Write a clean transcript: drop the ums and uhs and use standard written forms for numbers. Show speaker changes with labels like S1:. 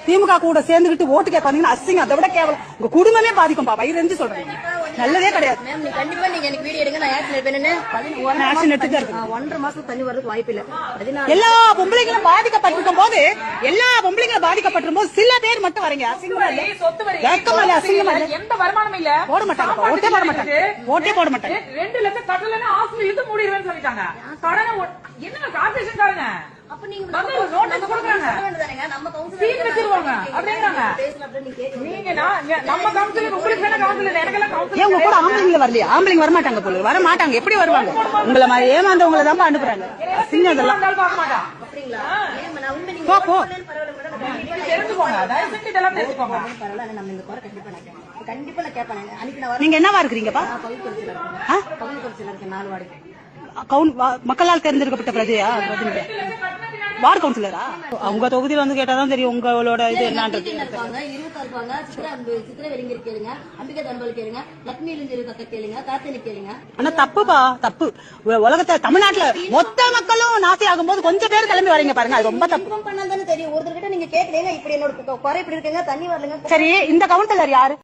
S1: திமுக கூட சேர்ந்துகிட்டு ஓட்டு கேட்க வந்தீங்கன்னா அசிங்க, அதை விட கேவலம். உங்க குடும்பமே பாதிக்கும்பா, வயிறு சொல்றேன். நல்லதே கிடையாது.
S2: கண்டிப்பா நீங்க எனக்கு வீடியோ எடுங்க, நான் ஆக்ஷன் எடுப்பேன்னு. 1.5 மாசம் தண்ணி வரதுக்கு வாய்ப்பு இல்ல.
S1: எல்லா பொம்பளைங்களும் பாதிக்கப்பட்டிருக்கும் போது, எல்லா பொம்பளைங்களும் பாதிக்கப்பட்டிருக்கும் போது சில பேர் மட்டும் வரீங்க. அசிங்கமா இல்ல,
S3: எந்த வருமானம் இல்ல,
S1: போட மாட்டாங்க, ஓட்டே போட மாட்டாங்க, ஓட்டே போட மாட்டாங்க.
S3: 2 லட்சம் கட்டலன்னு ஹாஸ்பிட்டல் இழுத்து மூடிடுவேன்னு சொல்லிட்டாங்க. கடனை என்ன கார்பரேஷன் காரங்க
S2: அப்ப நீங்க
S3: நோட்டீஸ் கொடுக்குறாங்க,
S2: நம்ம
S3: சீன் வச்சிருவாங்க அப்படிங்கிறாங்க. நீங்க நம்ம கவுன்சிலர், உங்களுக்கு என்ன கவுன்சிலர், எனக்கெல்லாம் கவுன்சிலர்.
S1: ஏன் உங்க கூட ஆம்பளைங்க வரலையா? ஆம்பளைங்க வர மாட்டாங்க போல, வர மாட்டாங்க. எப்படி வருவாங்க? உங்களை மாதிரி ஏமாந்தவங்களை தான் அனுப்புறாங்க. அசிங்கம் இதெல்லாம்.
S3: பார்க்க மாட்டான்.
S1: போ போ,
S3: தெரிஞ்சுக்கோங்க, தயவு செஞ்சு இதெல்லாம் தெரிஞ்சுக்கோங்க.
S2: கண்டிப்பா நான் கேட்பேன்.
S1: நீங்க என்னவா இருக்கிறீங்கப்பா? மக்களால் தேர்ந்தெடுக்கப்பட்ட பிரஜையா? வார்டு கவுன்சிலரா? அவங்க தொகுதியில வந்து கேட்டாதான் தெரியும் உங்களோட இது என்னன்றது. ஆனா தப்புப்பா, தப்பு. உலகத்தை, தமிழ்நாட்டுல மொத்த மக்களும் நாசி ஆகும் போது கொஞ்சம் பேர் கிளம்பி வரீங்க பாருங்க, அது ரொம்ப தப்பு.
S2: பண்ணாதானே தெரியும். ஒருத்தர்கிட்ட நீங்க கேட்கலீங்க, இப்படி என்னோட குறை இப்படி இருக்குங்க, தண்ணி வரலங்க.
S1: சரி, இந்த கவுன்சிலர் யாரு?